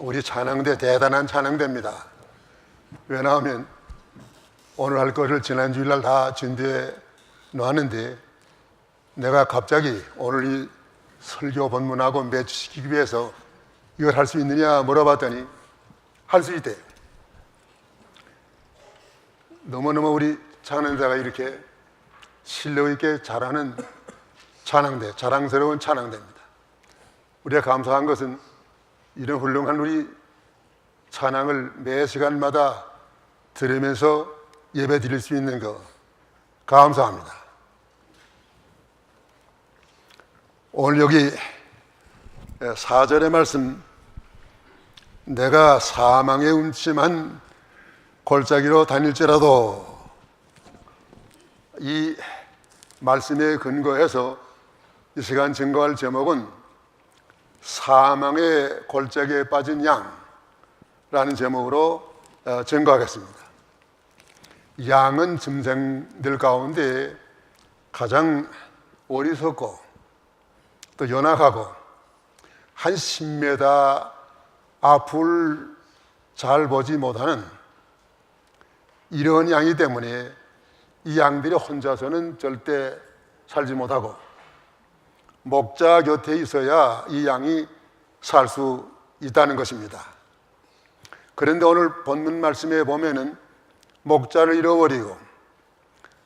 우리 찬양대 대단한 찬양대입니다. 왜냐하면 오늘 할 것을 지난 주일날 다 준비해 놨는데 내가 갑자기 오늘 이 설교 본문하고 매치시키기 위해서 이걸 할 수 있느냐 물어봤더니 할 수 있대요. 너무너무 우리 찬양대가 이렇게 실력 있게 잘하는 찬양대, 자랑스러운 찬양대입니다. 우리가 감사한 것은 이런 훌륭한 우리 찬양을 매 시간마다 들으면서 예배 드릴 수 있는 거 감사합니다. 오늘 여기 4절의 말씀, 내가 사망의 음침한 골짜기로 다닐지라도, 이 말씀에 근거해서 이 시간 증거할 제목은 사망의 골짜기에 빠진 양라는 제목으로 증거하겠습니다. 양은 짐승들 가운데 가장 어리석고 또 연약하고 한 10m 앞을 잘 보지 못하는 이런 양이기 때문에 이 양들이 혼자서는 절대 살지 못하고 목자 곁에 있어야 이 양이 살 수 있다는 것입니다. 그런데 오늘 본문 말씀에 보면은 목자를 잃어버리고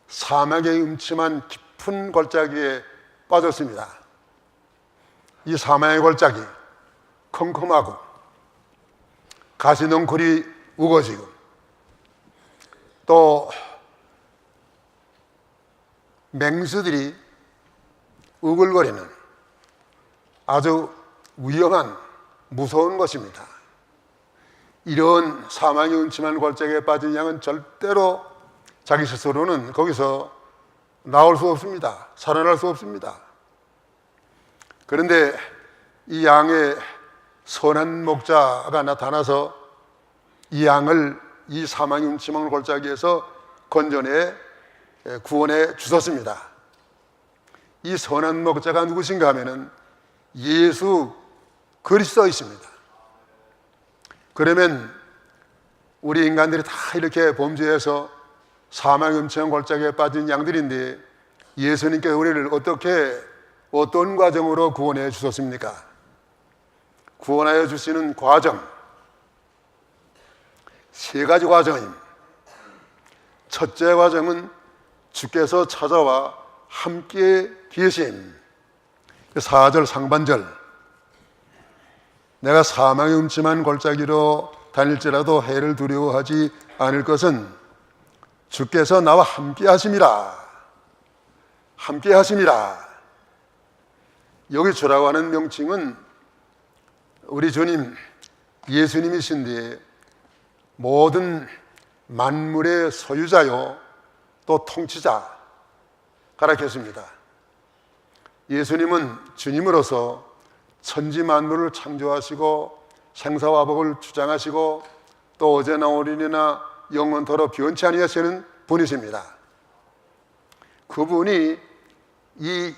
사막의 음침한 깊은 골짜기에 빠졌습니다. 이 사막의 골짜기 컴컴하고 가시덩굴이 우거지고 또 맹수들이 우글거리는 아주 위험한 무서운 것입니다. 이런 사망의 음침한 골짜기에 빠진 양은 절대로 자기 스스로는 거기서 나올 수 없습니다. 살아날 수 없습니다. 그런데 이 양의 선한 목자가 나타나서 이 양을 이 사망의 음침한 골짜기에서 건져내 구원해 주셨습니다. 이 선한 목자가 누구신가 하면은 예수 그리스도이십니다. 그러면 우리 인간들이 다 이렇게 범죄해서 사망의 음침한 골짜기에 빠진 양들인데 예수님께서 우리를 어떤 과정으로 구원해 주셨습니까? 구원하여 주시는 과정, 세 가지 과정입니다. 첫째 과정은 주께서 찾아와 함께 계심. 4절 상반절, 내가 사망의 음침한 골짜기로 다닐지라도 해를 두려워하지 않을 것은 주께서 나와 함께 하심이라. 함께 하심이라. 여기 주라고 하는 명칭은 우리 주님 예수님이신데 모든 만물의 소유자요 또 통치자 가르쳤습니다. 예수님은 주님으로서 천지 만물을 창조하시고 생사화복을 주장하시고 또 어제나 오늘이나 영원토록 변치 아니하시는 분이십니다. 그분이 이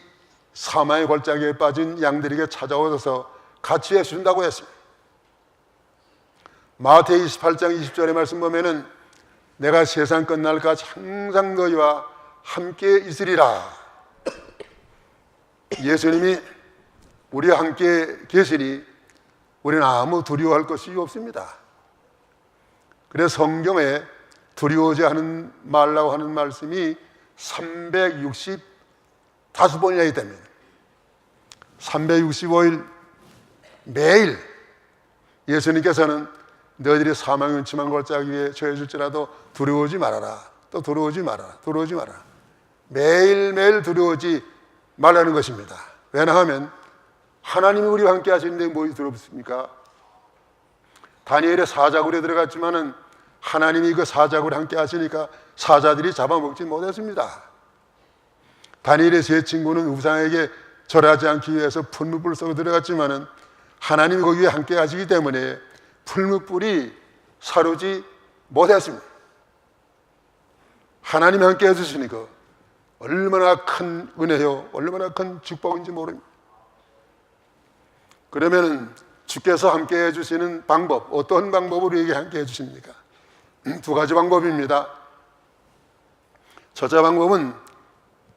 사망의 골짜기에 빠진 양들에게 찾아오셔서 같이 해준다고 했습니다. 마태복음 28장 20절의 말씀 보면은 내가 세상 끝날까지 항상 너희와 함께 있으리라. 예수님이 우리와 함께 계시니 우리는 아무 두려워할 것이 없습니다. 그래서 성경에 두려워하지 말라고 하는 말씀이 365번이나 있답니다. 365일 매일 예수님께서는 너희들이 사망의 음침한 골짜기에 처해질지라도 두려워하지 말아라. 또 두려워하지 말아라. 두려워하지 말아라. 매일매일 두려워하지 말라는 것입니다. 왜냐하면 하나님이 우리와 함께 하시는데 뭐 두렵습니까? 다니엘의 사자굴에 들어갔지만은 하나님이 그 사자굴에 함께 하시니까 사자들이 잡아먹지 못했습니다. 다니엘의 세 친구는 우상에게 절하지 않기 위해서 풀무불 속에 들어갔지만은 하나님이 거기에 함께 하시기 때문에 풀무불이 사르지 못했습니다. 하나님이 함께 해주시니까 얼마나 큰 은혜요, 얼마나 큰 축복인지 모릅니다. 그러면 주께서 함께 해주시는 방법, 어떤 방법으로 우리에게 함께 해주십니까? 두 가지 방법입니다. 첫째 방법은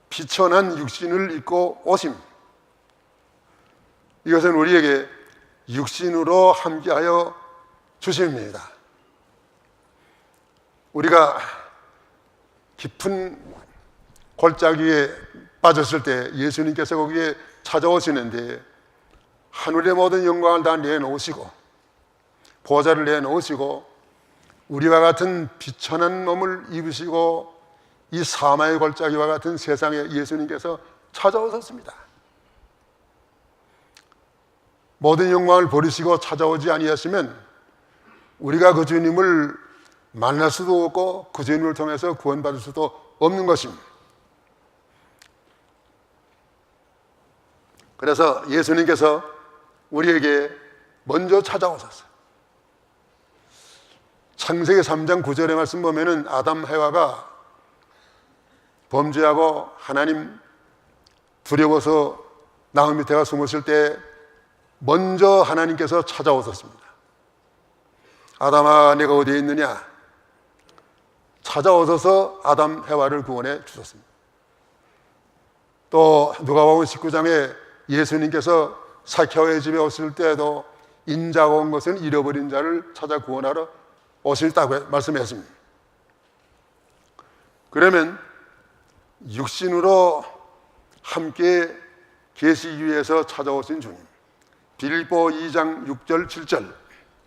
비천한 육신을 입고 오심. 이것은 우리에게 육신으로 함께하여 주십니다. 우리가 깊은 골짜기에 빠졌을 때 예수님께서 거기에 찾아오시는데 하늘의 모든 영광을 다 내놓으시고 보좌를 내놓으시고 우리와 같은 비천한 몸을 입으시고 이 사마의 골짜기와 같은 세상에 예수님께서 찾아오셨습니다. 모든 영광을 버리시고 찾아오지 아니하시면 우리가 그 주님을 만날 수도 없고 그 주님을 통해서 구원받을 수도 없는 것입니다. 그래서 예수님께서 우리에게 먼저 찾아오셨어요. 창세기 3장 9절의 말씀 보면은 아담 해와가 범죄하고 하나님 두려워서 나무 밑에가 숨었을 때 먼저 하나님께서 찾아오셨습니다. 아담아 내가 어디에 있느냐? 찾아오셔서 아담 해와를 구원해 주셨습니다. 또 누가복음 19장에 예수님께서 사케오의 집에 오실 때에도 인자가 온 것은 잃어버린 자를 찾아 구원하러 오실다고 말씀했습니다. 그러면 육신으로 함께 계시기 위해서 찾아오신 주님, 빌립보 2장 6절 7절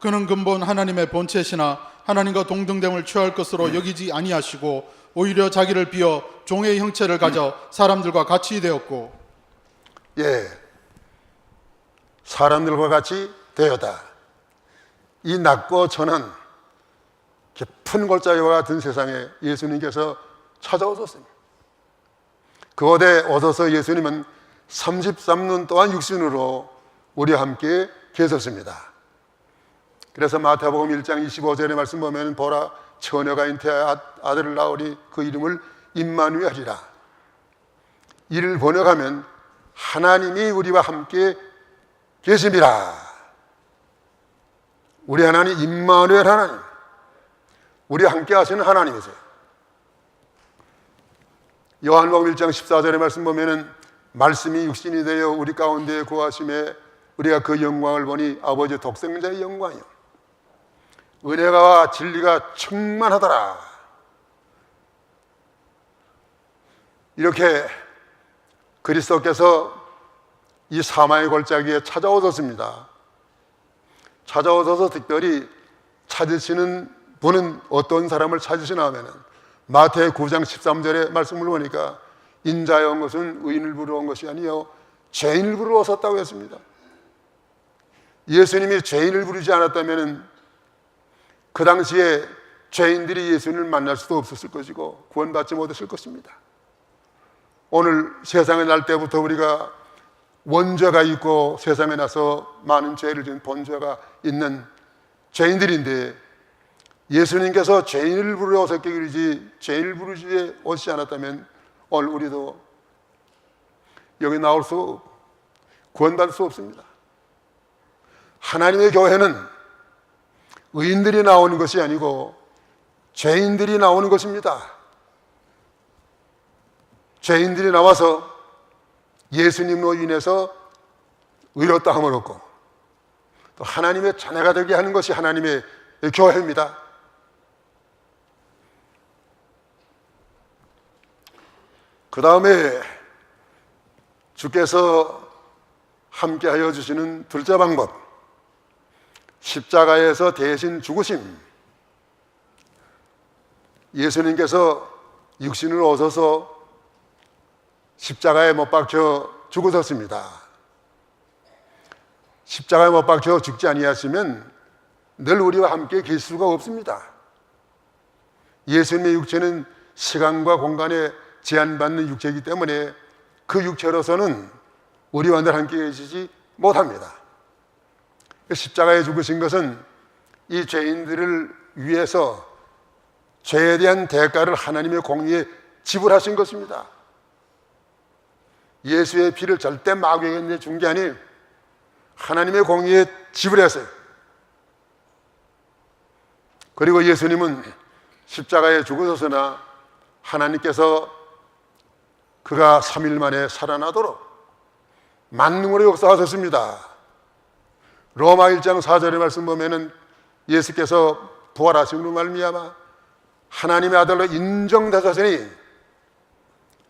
그는 근본 하나님의 본체시나 하나님과 동등됨을 취할 것으로 여기지 아니하시고 오히려 자기를 비어 종의 형체를 가져 사람들과 같이 되었고, 사람들과 같이 되었다. 이 낮고 천한 깊은 골짜기와 같은 세상에 예수님께서 찾아오셨습니다. 그곳에 오셔서 예수님은 33년 동안 육신으로 우리와 함께 계셨습니다. 그래서 마태복음 1장 25절의 말씀 보면 보라 처녀가 잉태하여 아들을 낳으리 그 이름을 임마누엘이라. 이를 번역하면 하나님이 우리와 함께 계십니다. 우리 하나님 임마누엘 하나님, 우리와 함께 하시는 하나님이세요. 요한복음 1장 14절의 말씀 보면은 말씀이 육신이 되어 우리 가운데 거하심에 우리가 그 영광을 보니 아버지 독생자의 영광이요 은혜가 진리가 충만하더라. 이렇게 그리스도께서 이 사마의 골짜기에 찾아오셨습니다. 찾아오셔서 특별히 찾으시는 분은 어떤 사람을 찾으시나 하면은 마태 9장 13절의 말씀을 보니까 인자에 온 것은 의인을 부르러 온 것이 아니요 죄인을 부르러 오셨다고 했습니다. 예수님이 죄인을 부르지 않았다면 그 당시에 죄인들이 예수님을 만날 수도 없었을 것이고 구원받지 못했을 것입니다. 오늘 세상에 날 때부터 우리가 원죄가 있고 세상에 나서 많은 죄를 지은 본죄가 있는 죄인들인데 예수님께서 죄인을 부르러 오셨기지 죄인을 부르지 오시지 않았다면 오늘 우리도 여기 나올 수 구원받을 수 없습니다. 하나님의 교회는 의인들이 나오는 것이 아니고 죄인들이 나오는 것입니다. 죄인들이 나와서 예수님으로 인해서 의롭다함을 얻고 또 하나님의 자녀가 되게 하는 것이 하나님의 교회입니다. 그 다음에 주께서 함께하여 주시는 둘째 방법, 십자가에서 대신 죽으심. 예수님께서 육신으로 오셔서 십자가에 못 박혀 죽으셨습니다. 십자가에 못 박혀 죽지 아니하시면 늘 우리와 함께 계실 수가 없습니다. 예수님의 육체는 시간과 공간에 제한받는 육체이기 때문에 그 육체로서는 우리와 늘 함께 계시지 못합니다. 십자가에 죽으신 것은 이 죄인들을 위해서 죄에 대한 대가를 하나님의 공의에 지불하신 것입니다. 예수의 피를 절대 마귀에게 준 게 아닌 하나님의 공의에 지불했어요. 그리고 예수님은 십자가에 죽으셨으나 하나님께서 그가 3일 만에 살아나도록 만능으로 역사하셨습니다. 로마 1장 4절의 말씀 보면은 예수께서 부활하심으로 말미암아 하나님의 아들로 인정되셨으니,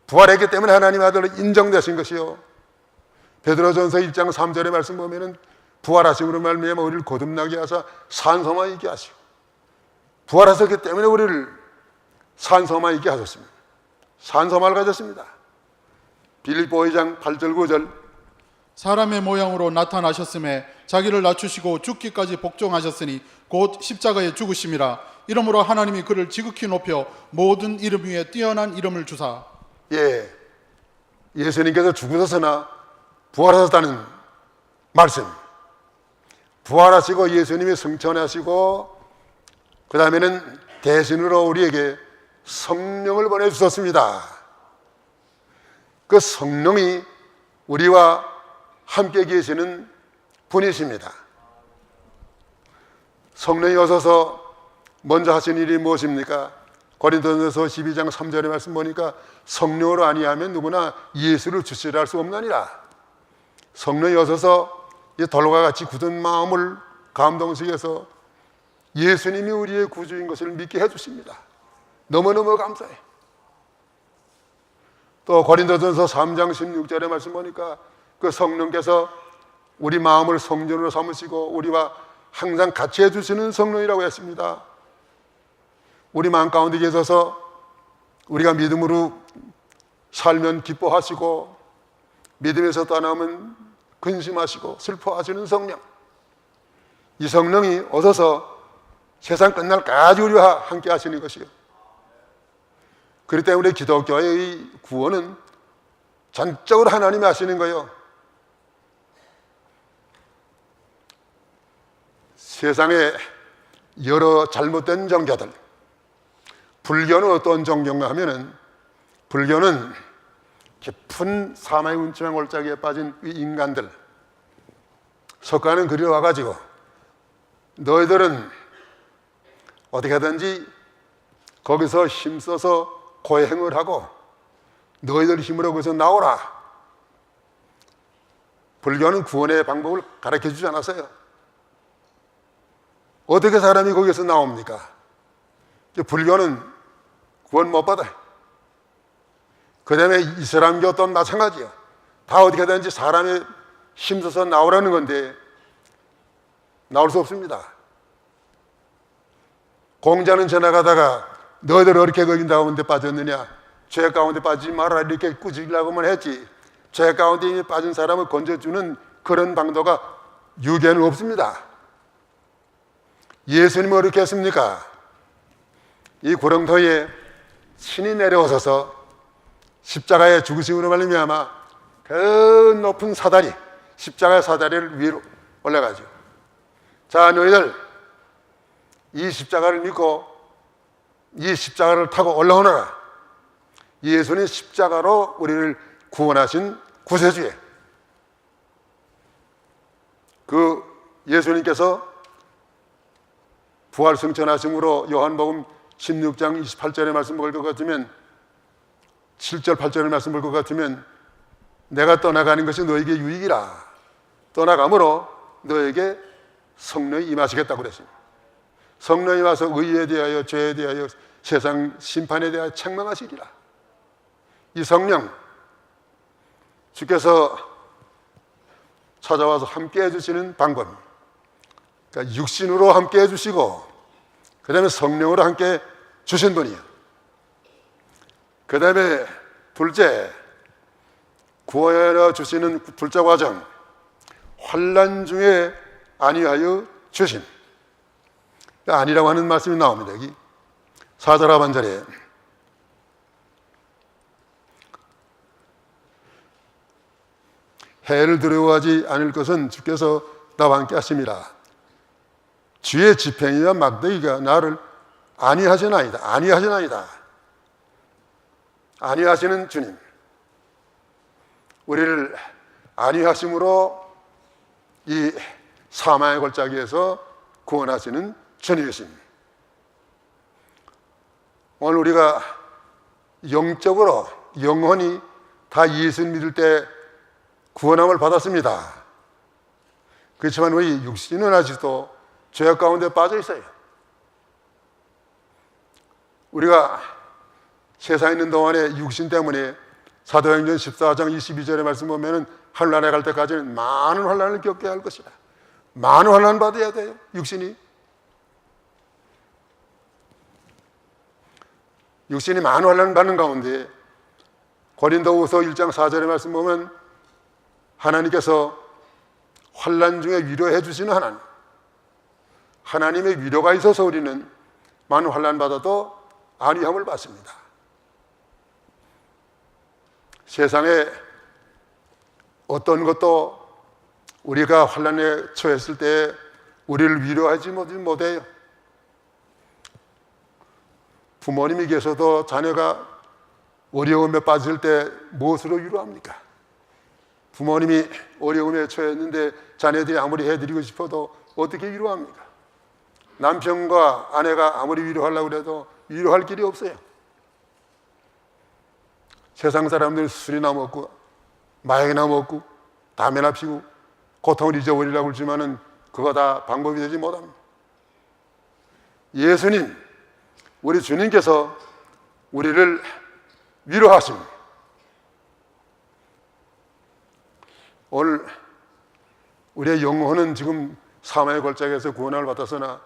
부활했기 때문에 하나님의 아들로 인정되신 것이요, 베드로전서 1장 3절의 말씀 보면은 부활하심으로 말미암아 우리를 거듭나게 하사 산소만 있게 하시고, 부활하셨기 때문에 우리를 산소만 있게 하셨습니다. 산소만을 가졌습니다. 빌립보 2장 8절 9절 사람의 모양으로 나타나셨음에 자기를 낮추시고 죽기까지 복종하셨으니 곧 십자가에 죽으심이라. 이러므로 하나님이 그를 지극히 높여 모든 이름 위에 뛰어난 이름을 주사. 예수님께서 죽으셨으나 부활하셨다는 말씀. 부활하시고 예수님이 승천하시고 그 다음에는 대신으로 우리에게 성령을 보내주셨습니다. 그 성령이 우리와 함께 계시는 분이십니다. 성령이 오셔서 먼저 하신 일이 무엇입니까? 고린도전서 12장 3절의 말씀 보니까 성령으로 아니하면 누구나 예수를 주시라 할 수 없나니라. 성령이 오셔서 이 돌과 같이 굳은 마음을 감동시켜서 예수님이 우리의 구주인 것을 믿게 해주십니다. 너무너무 감사해. 또 고린도전서 3장 16절의 말씀 보니까 그 성령께서 우리 마음을 성전으로 삼으시고 우리와 항상 같이 해주시는 성령이라고 했습니다. 우리 마음 가운데 계셔서 우리가 믿음으로 살면 기뻐하시고 믿음에서 떠나면 근심하시고 슬퍼하시는 성령. 이 성령이 오셔서 세상 끝날까지 우리와 함께 하시는 것이요, 그렇기 때문에 우리 기독교의 구원은 전적으로 하나님이 하시는 거예요. 세상에 여러 잘못된 종교들, 불교는 어떤 종교인가 하면은, 불교는 깊은 사마의 운치와 골짜기에 빠진 이 인간들, 석가는 그리워 가지고 너희들은 어떻게 하든지 거기서 힘써서 고행을 하고 너희들 힘으로 거기서 나오라. 불교는 구원의 방법을 가르쳐 주지 않았어요. 어떻게 사람이 거기서 나옵니까? 불교는 구원 못 받아요. 그 다음에 이슬람교 또한 마찬가지예요. 다 어떻게 하든지 사람이 힘써서 나오라는 건데 나올 수 없습니다. 공자는 지나가다가 너희들 어떻게 거기 가운데 빠졌느냐, 죄 가운데 빠지지 마라 이렇게 꾸짖으려고만 했지, 죄 가운데 이미 빠진 사람을 건져주는 그런 방도가 유교에는 없습니다. 예수님은 어떻게 했습니까? 이 구렁토에 신이 내려오셔서 십자가에 죽으심으로 말미암아 그 높은 사다리, 십자가의 사다리를 위로 올라가죠. 자, 너희들 이 십자가를 믿고 이 십자가를 타고 올라오너라. 예수님 십자가로 우리를 구원하신 구세주에, 그 예수님께서 부활 승천하심으로 요한복음 16장 28절의 말씀 볼 것 같으면, 7절 8절의 말씀 볼 것 같으면 내가 떠나가는 것이 너에게 유익이라. 떠나감으로 너에게 성령이 임하시겠다고 그랬습니다. 성령이 와서 의에 대하여 죄에 대하여 세상 심판에 대하여 책망하시리라. 이 성령, 주께서 찾아와서 함께 해주시는 방법, 그러니까 육신으로 함께 해주시고 그 다음에 성령으로 함께 주신 분이에요. 그 다음에 둘째, 구하여 주시는 둘째 과정, 환난 중에 안위하여 주심. 아니라고 하는 말씀이 나옵니다. 여기 4절 하반절에 해를 두려워하지 않을 것은 주께서 나와 함께 하심이라. 주의 지팽이와 막대기가 나를 안위하시나이다. 안위하시나이다. 안위하시는 주님, 우리를 안위하심으로 이 사망의 골짜기에서 구원하시는 주님이십니다. 오늘 우리가 영적으로 영혼이 다 예수를 믿을 때 구원함을 받았습니다. 그렇지만 우리 육신은 아직도 죄악 가운데 빠져 있어요. 우리가 세상에 있는 동안에 육신 때문에 사도행전 14장 22절의 말씀 보면은 하늘나라에 갈 때까지는 많은 환난을 겪게 할 것이다. 많은 환난 받아야 돼요, 육신이. 육신이 많은 환난 받는 가운데 고린도후서 1장 4절의 말씀 보면 하나님께서 환난 중에 위로해 주시는 하나님, 하나님의 위로가 있어서 우리는 많은 환난 받아도 안위함을 받습니다. 세상에 어떤 것도 우리가 환난에 처했을 때 우리를 위로하지 못해요. 부모님이 계셔도 자녀가 어려움에 빠질 때 무엇으로 위로합니까? 부모님이 어려움에 처했는데 자녀들이 아무리 해드리고 싶어도 어떻게 위로합니까? 남편과 아내가 아무리 위로하려고 해도 위로할 길이 없어요. 세상 사람들은 술이나 먹고 마약이나 먹고 담배나 피고 고통을 잊어버리려고 하지만은 그거 다 방법이 되지 못합니다. 예수님, 우리 주님께서 우리를 위로하십니다. 오늘 우리의 영혼은 지금 사망의 골짜기에서 구원을 받았으나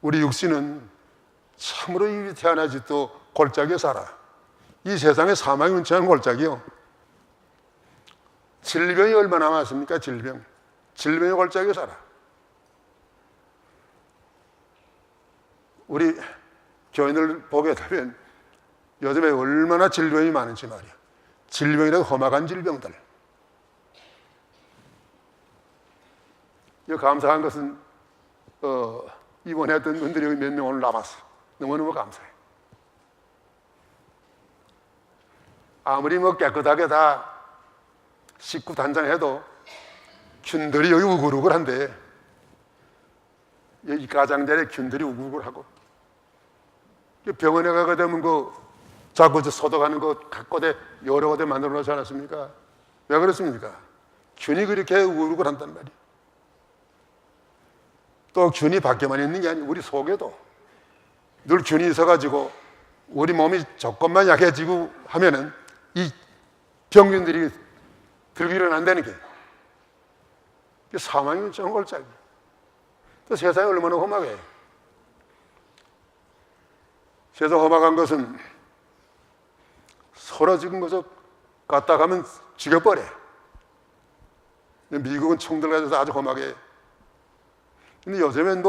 우리 육신은 참으로 태어나지 또 골짜기에 살아. 이 세상에 사망이 운치한 골짜기요. 질병이 얼마나 많습니까? 질병의 골짜기에 살아. 우리 교인들 보게 되면 요즘에 얼마나 질병이 많은지 말이야. 질병이라도 험악한 질병들. 감사한 것은 입원했던 분들이 몇 명 오늘 남았어. 너무너무 감사해. 아무리 깨끗하게 다 씻고 단장해도 균들이 여기 우글우글한데, 여기 가장자리에 균들이 우글우글하고, 병원에 가게 되면 자꾸 소독하는 거 갖고 여러 군데 만들어 놓지 않았습니까? 왜 그렇습니까? 균이 그렇게 우글우글한단 말이에요. 또 균이 밖에만 있는 게 아니고 우리 속에도 늘 균이 있어가지고 우리 몸이 조금만 약해지고 하면은 이 병균들이 들고 일어난다는 게 사망이 정골짜기. 또 세상이 얼마나 험하게. 세상 험악한 것은 서로 지금 갖다 가면 죽여버려. 미국은 총들 가져서 아주 험하게. 근데 요즘엔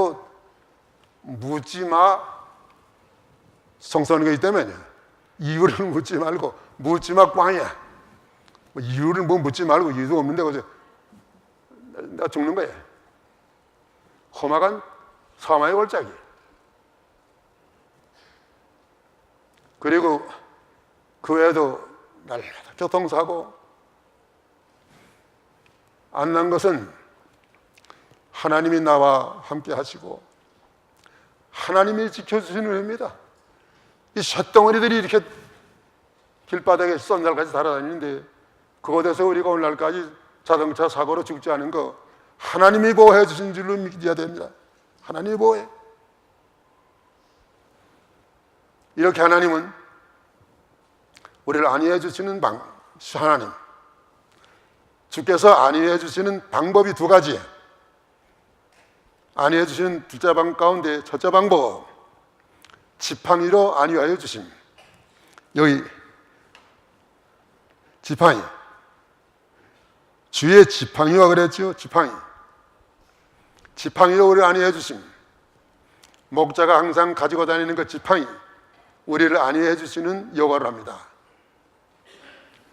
묻지 마. 성서하는 거 있다면요. 이유를 묻지 말고, 묻지 마 꽝이야. 이유를 묻지 말고, 이유도 없는데, 나 죽는 거야. 험악한 사망의 골짜기. 그리고 그 외에도 날마다 교통사고. 안 난 것은 하나님이 나와 함께 하시고 하나님이 지켜주시는 은혜입니다. 이 쇳덩어리들이 이렇게 길바닥에 쏜날까지 달아다니는데 그곳에서 우리가 오늘날까지 자동차 사고로 죽지 않은 거 하나님이 보호해 주신 줄로 믿어야 됩니다. 하나님이 보호해. 이렇게 하나님은 우리를 안위해 주시는 하나님, 주께서 안위해 주시는 방법이 두 가지. 안위해 주시는 둘째 방법 가운데 첫째 방법, 지팡이로 안위하여 주심. 여기 지팡이, 주의 지팡이와 그랬죠. 지팡이로 우리를 안위해 주심. 목자가 항상 가지고 다니는 그 지팡이, 우리를 안위해 주시는 역할을 합니다.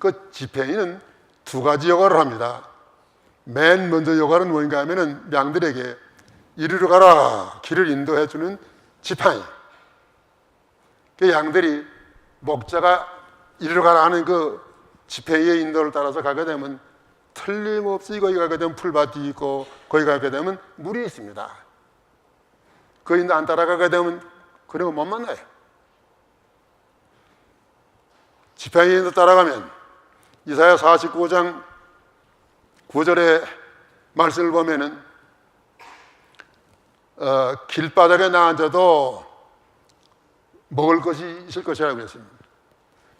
그 지팡이는 두 가지 역할을 합니다. 맨 먼저 역할은 뭔가 하면은 양들에게 이리로 가라 길을 인도해 주는 지팡이. 그 양들이 목자가 이리로 가라 하는 그 지팡이의 인도를 따라서 가게 되면 틀림없이 거기 가게 되면 풀밭이 있고 거기 가게 되면 물이 있습니다. 거기 안 따라가게 되면 그런 거 못 만나요. 지팡이에 따라가면 이사야 49장 9절의 말씀을 보면은 길바닥에 나앉아도 먹을 것이 있을 것이라고 그랬습니다.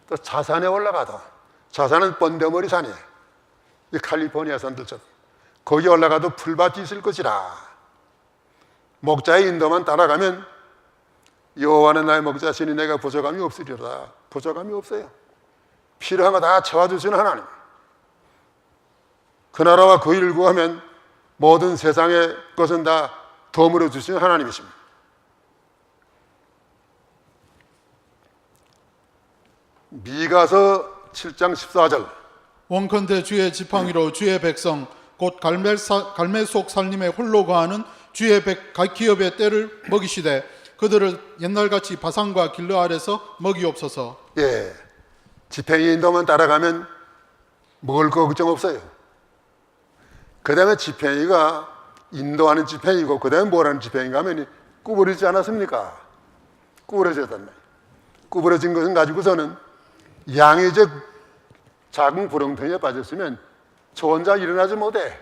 또 자산에 올라가도, 자산은 번데머리 산이에요. 이 캘리포니아 산들처럼 거기 올라가도 풀밭이 있을 것이라. 목자의 인도만 따라가면 여호와는 나의 목자시니 내가 부족함이 없으리로다. 부족함이 없어요. 필요한 거 다 채워주시는 하나님. 그 나라와 그 일을 구하면 모든 세상의 것은 다 더물어 주시는 하나님이십니다. 미가서 7장 14절. 원컨대 주의 지팡이로 주의 백성 곧 갈멜 속 살림에 홀로 거하는 주의 기업의 때를 먹이시되 그들을 옛날같이 바산과 길르앗에서 먹이옵소서. 예, 지팡이 인도만 따라가면 먹을 거 걱정 없어요. 그 다음에 지팡이가 인도하는 지팡이고 그 다음에 뭐라는 지팡이가 하면 구부러지지 않았습니까? 구부러졌단 말이에요. 구부러진 것은 가지고서는 양이 저 작은 구렁텅이에 빠졌으면 저 혼자 일어나지 못해.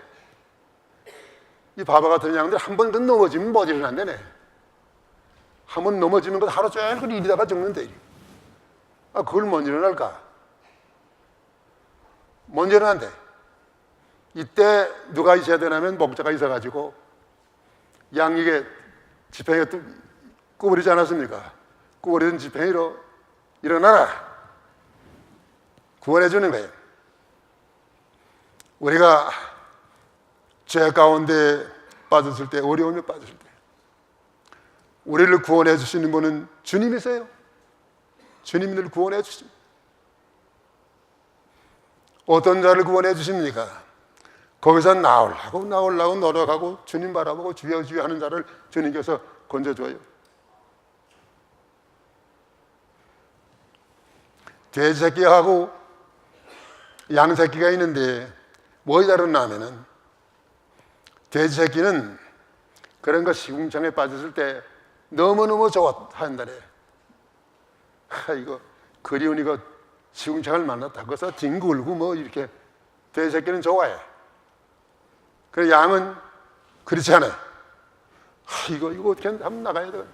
이 바보 같은 양들 한 번 넘어지면 못 일어난다네. 한 번 넘어지는 것 하루 종일 일하다가 죽는데. 그걸 못 일어날까? 못 일어난대. 이때 누가 있어야 되냐면 목자가 있어가지고 양 이게 지팡이가 구부리지 않았습니까? 구부리던 지팡이로 일어나라. 구원해 주는 거예요. 우리가 죄 가운데 빠졌을 때, 어려움에 빠졌을 때 우리를 구원해 주시는 분은 주님이세요. 주님이 늘 구원해 주십니다. 어떤 자를 구원해 주십니까? 거기서 나오려고 노력하고 주님 바라보고 주여 주여 하는 자를 주님께서 건져줘요. 돼지 새끼하고 양 새끼가 있는데 뭐가 다르냐 하면은 돼지 새끼는 그런 거 시궁창에 빠졌을 때 너무너무 좋아한다네. 이거 그리운 이거 시궁창을 만났다. 그래서 뒹굴고 뭐 이렇게 돼지 새끼는 좋아해. 그래 양은 그렇지 않아요. 이거 어떻게 한번 나가야 돼.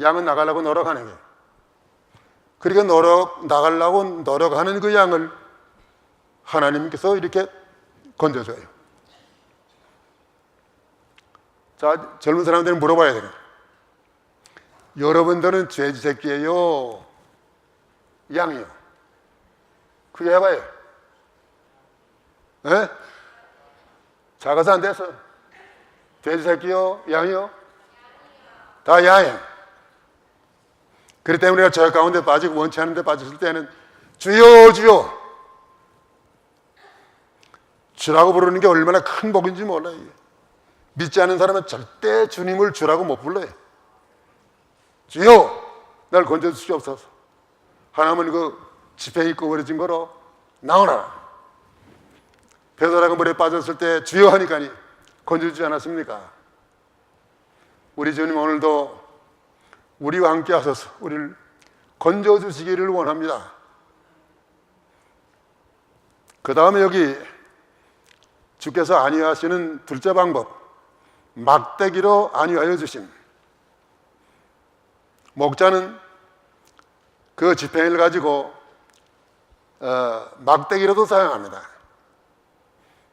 양은 나가려고 노력하는 거예요. 그러니까 나가려고 노력하는 그 양을 하나님께서 이렇게 건져줘요. 자, 젊은 사람들은 물어봐야 돼요. 여러분들은 돼지 새끼예요? 양이요? 그게 해봐요. 에? 작아서 안 돼서. 돼지 새끼요? 양이요? 다 양이에요. 그렇기 때문에 우리가 저 가운데 빠지고 원치 않은 데 빠졌을 때는 주여 주여 주라고 부르는 게 얼마나 큰 복인지 몰라요. 믿지 않는 사람은 절대 주님을 주라고 못 불러요. 주여 날 건져주시옵소서. 하나님은 그 지팡이 구부러진 거로 나오라. 베드로가 물에 빠졌을 때 주여 하니까 건져주지 않았습니까? 우리 주님 오늘도 우리와 함께 하셔서 우리를 건져주시기를 원합니다. 그 다음에 여기 주께서 안위하시는 둘째 방법, 막대기로 안위하여 주심. 목자는 그 지팡이를 가지고 막대기로도 사용합니다.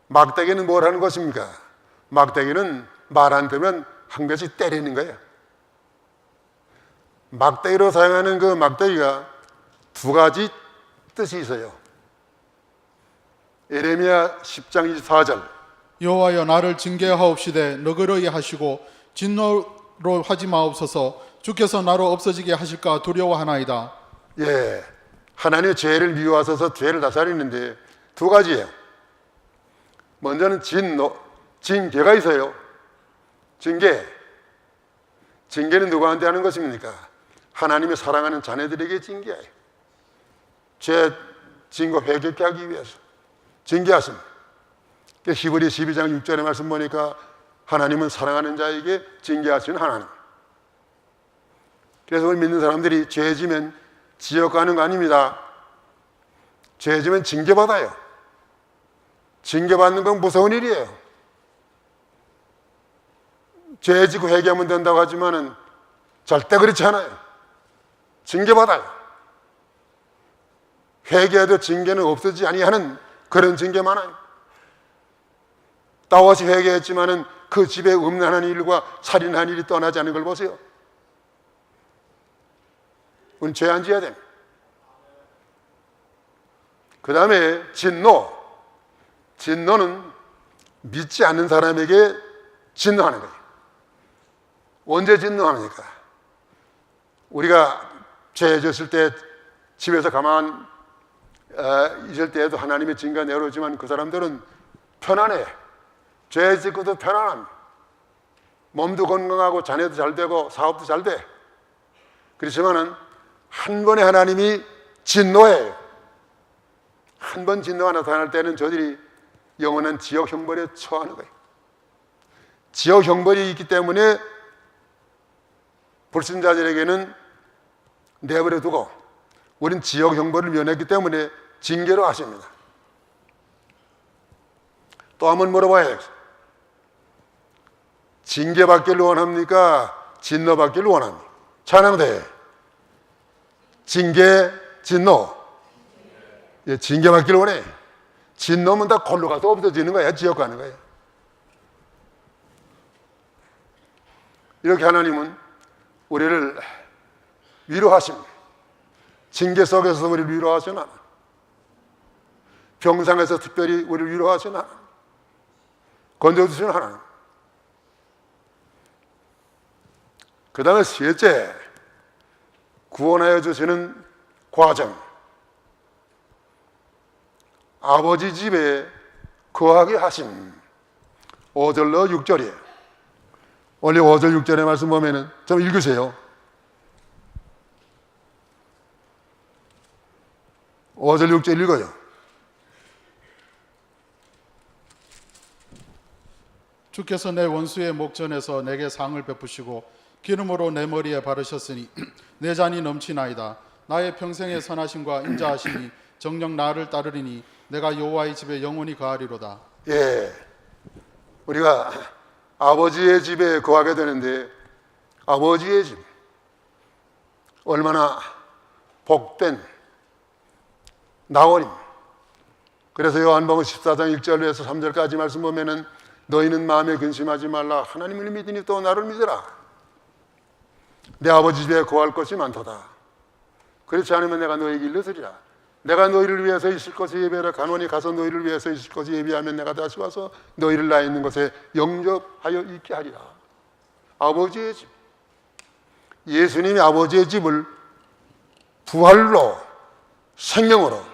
막대기는 뭘 하는 것입니까? 막대기는 말 안 들으면 한 대씩 때리는 거예요. 막대기로 사용하는 그 막대기가 두 가지 뜻이 있어요. 예레미야 10장 24절. 여호와여 나를 징계하옵시되 너그러이 하시고 진노로 하지 마옵소서. 주께서 나로 없어지게 하실까 두려워하나이다. 예, 하나님의 죄를 미워하셔서 죄를 다스리는데 두 가지예요. 먼저는 징계가 있어요. 징계는 누구한테 하는 것입니까? 하나님의 사랑하는 자녀들에게 징계해요. 죄 진거 회개케 하기 위해서. 징계하심. 히브리 12장 6절의 말씀 보니까 하나님은 사랑하는 자에게 징계하시는 하나님. 그래서 우리 믿는 사람들이 죄 지면 지옥 가는 거 아닙니다. 죄 지면 징계받아요. 징계받는 건 무서운 일이에요. 죄 지고 회개하면 된다고 하지만은 절대 그렇지 않아요. 징계받아요. 회개해도 징계는 없어지지 아니하는 그런 징계 많아요. 따와시 회개했지만은 그 집에 음란한 일과 살인한 일이 떠나지 않는 걸 보세요. 우린 죄 안 지어야 됩니다. 그 다음에 진노. 진노는 믿지 않는 사람에게 진노하는 거예요. 언제 진노합니까? 우리가 죄 졌을 때 집에서 가만 있을 때에도 하나님의 징계가 내려오지만 그 사람들은 편안해. 죄 짓고도 편안함. 몸도 건강하고 자녀도 잘 되고 사업도 잘 돼. 그렇지만은 한 번에 하나님이 진노해요. 한 번 진노가 나타날 때는 저들이 영원한 지옥 형벌에 처하는 거예요. 지옥 형벌이 있기 때문에 불신자들에게는 내버려 두고 우린 지옥 형벌을 면했기 때문에 징계로 하십니다. 또 한번 물어봐야겠어요. 징계받기를 원합니까? 진노받기를 원합니까? 찬양대 징계, 진노. 예, 징계받기를 원해. 진노면 다 골로 가서 없어지는 거야. 지옥 가는 거야. 이렇게 하나님은 우리를 위로하십니다. 징계 속에서 우리를 위로하시나, 병상에서 특별히 우리를 위로하시나, 건져주시는 하나님. 그 다음에 셋째, 구원하여 주시는 과정. 아버지 집에 거하게 하심. 5절로 6절이에요. 원래 5절 6절의 말씀 보면은 좀 읽으세요. 5절 6절 읽어요. 주께서 내 원수의 목전에서 내게 상을 베푸시고 기름으로 내 머리에 바르셨으니 내 잔이 넘치나이다. 나의 평생의 선하심과 인자하심이 정녕 나를 따르리니 내가 여호와의 집에 영원히 거하리로다. 예, 우리가 아버지의 집에 거하게 되는데 아버지의 집 얼마나 복된 나원임. 그래서 요한복음 14장 1절에서 3절까지 말씀 보면은 너희는 마음에 근심하지 말라. 하나님을 믿으니 또 나를 믿으라. 내 아버지 집에 거할 것이 많도다. 그렇지 않으면 내가 너희에게 일러서리라. 내가 너희를 위해서 있을 것을 예비하라. 간원히 가서 너희를 위해서 있을 것을 예비하면 내가 다시 와서 너희를 나 있는 곳에 영접하여 있게 하리라. 아버지의 집. 예수님이 아버지의 집을 부활로, 생명으로,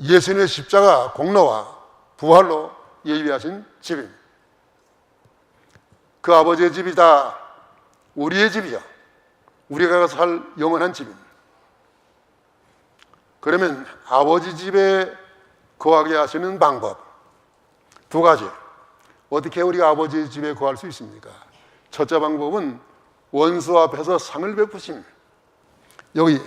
예수님의 십자가 공로와 부활로 예비하신 집입니다. 그 아버지의 집이 다 우리의 집이죠. 우리가 가서 살 영원한 집입니다. 그러면 아버지 집에 거하게 하시는 방법 두 가지. 어떻게 우리가 아버지 집에 거할 수 있습니까? 첫째 방법은 원수 앞에서 상을 베푸심. 여기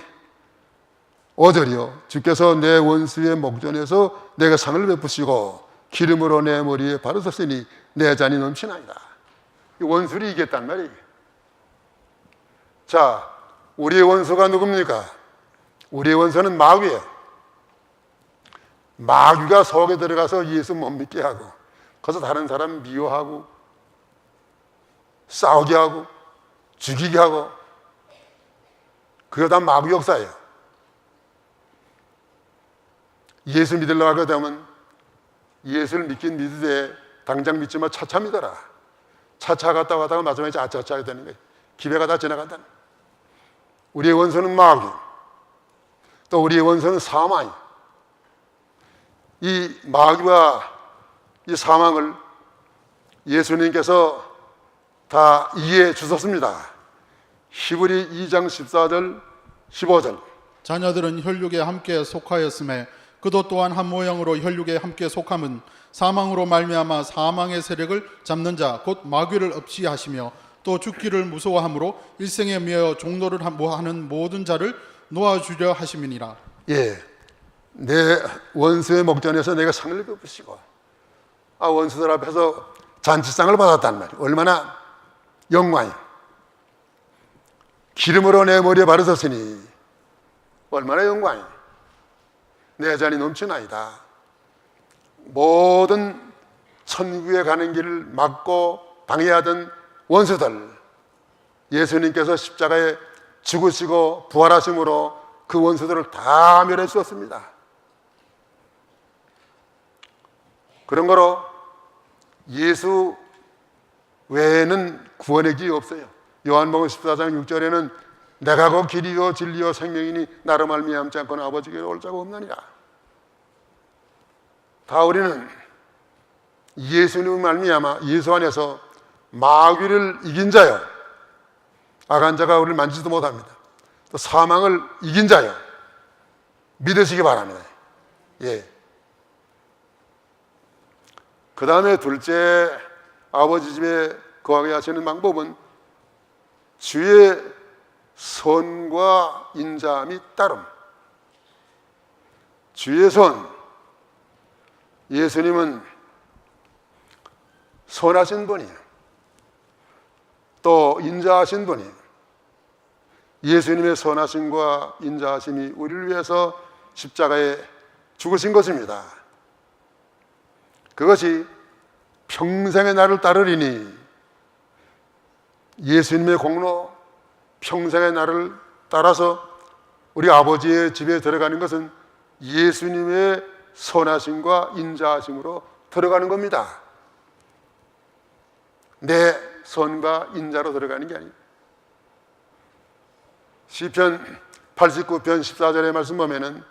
5절이요. 주께서 내 원수의 목전에서 내게 상을 베푸시고 기름으로 내 머리에 바르셨으니 내 잔이 넘치나이다. 원수를 이겼단 말이에요. 자, 우리의 원수가 누굽니까? 우리의 원수는 마귀예요. 마귀가 속에 들어가서 예수 못 믿게 하고 거기서 다른 사람 미워하고 싸우게 하고 죽이게 하고 그게 다 마귀 역사예요. 예수 믿으려고 하게 되면 예수를 믿긴 믿으되 당장 믿지만 차차 믿어라. 차차 갔다 가다가 마지막에 아차차 되는 거예요. 기회가 다 지나간다. 우리의 원수는 마귀, 또 우리의 원수는 사망. 이 마귀와 이 사망을 예수님께서 다 이해해 주셨습니다. 히브리 2장 14절 15절. 자녀들은 혈육에 함께 속하였음에 그도 또한 한 모양으로 혈육에 함께 속함은 사망으로 말미암아 사망의 세력을 잡는 자 곧 마귀를 없이 하시며 또 죽기를 무서워함으로 일생에 미어 종노를 하는 모든 자를 놓아주려 하심이니라. 예, 내 원수의 목전에서 내가 상을 베푸시고 원수들 앞에서 잔치상을 받았단 말이에요. 얼마나 영광이. 기름으로 내 머리에 바르셨으니 얼마나 영광이. 내 잔이 넘치나이다. 모든 천국에 가는 길을 막고 방해하던 원수들, 예수님께서 십자가에 죽으시고 부활하심으로 그 원수들을 다 멸해 주었습니다. 그런 거로 예수 외에는 구원의 길이 없어요. 요한복음 14장 6절에는 내가 그 길이요 진리요 생명이니 나로 말미암지 않고는 아버지께로 올 자가 없느니라. 다 우리는 예수님 말미암아 예수 안에서 마귀를 이긴 자요, 악한 자가 우리를 만지지도 못합니다. 또 사망을 이긴 자요, 믿으시기 바랍니다. 예. 그 다음에 둘째, 아버지 집에 거하게 하시는 방법은 주의 선과 인자 및 따름. 주의 선. 예수님은 선하신 분이에요. 또 인자하신 분이에요. 예수님의 선하심과 인자하심이 우리를 위해서 십자가에 죽으신 것입니다. 그것이 평생의 나를 따르리니, 예수님의 공로, 평생의 나를 따라서 우리 아버지의 집에 들어가는 것은 예수님의 선하심과 인자하심으로 들어가는 겁니다. 내 선과 인자로 들어가는 게 아닙니다. 시편 89편 14절의 말씀 보면은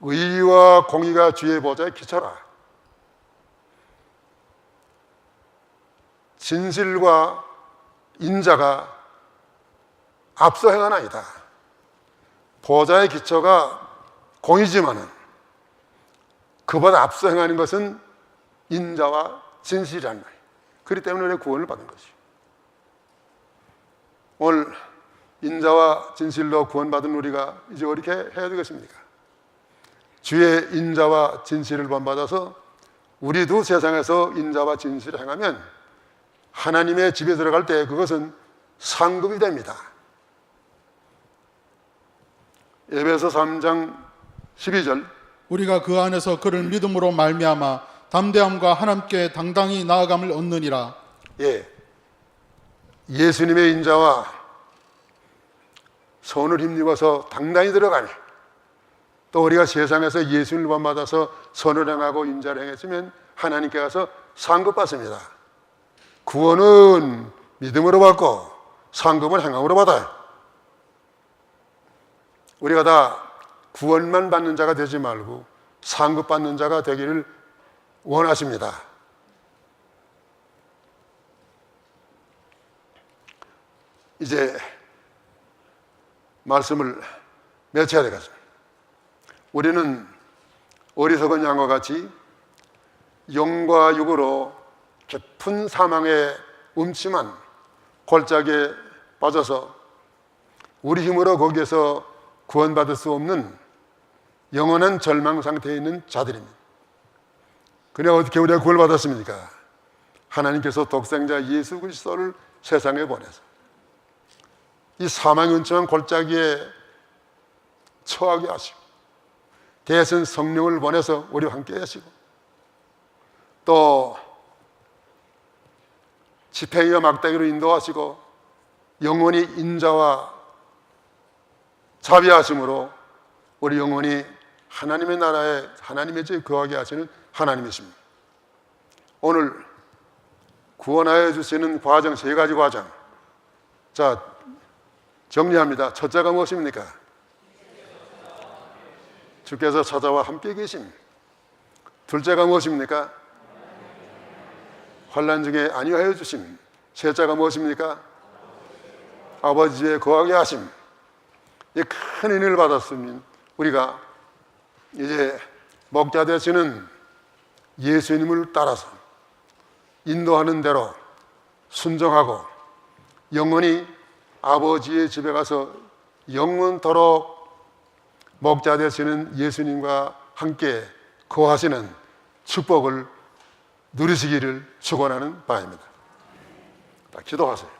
의와 공의가 주의 보좌에 기초라. 진실과 인자가 앞서 행하나이다. 보좌의 기초가 공의지만은 그보다 앞서 행하는 것은 인자와 진실이라는 거예요. 그렇기 때문에 우리가 구원을 받은 것이죠. 오늘 인자와 진실로 구원받은 우리가 이제 어떻게 해야 되겠습니까? 주의 인자와 진실을 본받아서 우리도 세상에서 인자와 진실을 행하면 하나님의 집에 들어갈 때 그것은 상급이 됩니다. 에베소 3장 12절, 우리가 그 안에서 그를 믿음으로 말미암아 담대함과 하나님께 당당히 나아감을 얻느니라. 예, 예수님의 인자와 선을 힘입어서 당당히 들어가네. 또 우리가 세상에서 예수님을 본받아서 선을 행하고 인자를 행했으면 하나님께 가서 상급받습니다. 구원은 믿음으로 받고 상급은 행함으로 받아요. 우리가 다 구원만 받는 자가 되지 말고 상급 받는 자가 되기를 원하십니다. 이제 말씀을 맺혀야 되겠습니다. 우리는 어리석은 양과 같이 영과 육으로 깊은 사망의 음침한 골짜기에 빠져서 우리 힘으로 거기에서 구원받을 수 없는 영원한 절망 상태에 있는 자들입니다. 그래 어떻게 우리가 구원을 받았습니까? 하나님께서 독생자 예수 그리스도를 세상에 보내서 이 사망의 음침한 골짜기에 처하게 하시고 대신 성령을 보내서 우리와 함께 하시고 또 지팡이와 막대기로 인도하시고 영원히 인자와 자비하심으로 우리 영원히 하나님의 나라에 하나님의 집에 거하게 하시는 하나님이십니다. 오늘 구원하여 주시는 과정, 세 가지 과정. 자, 정리합니다. 첫째가 무엇입니까? 주께서 찾아와 함께 계심. 둘째가 무엇입니까? 환난 중에 안위하여 주심. 셋째가 무엇입니까? 아버지의 거하게 하심. 이 큰 은혜를 받았으면 우리가 이제 목자 되시는 예수님을 따라서 인도하는 대로 순종하고 영원히 아버지의 집에 가서 영원토록 목자 되시는 예수님과 함께 거하시는 축복을 누리시기를 축원하는 바입니다. 기도하세요.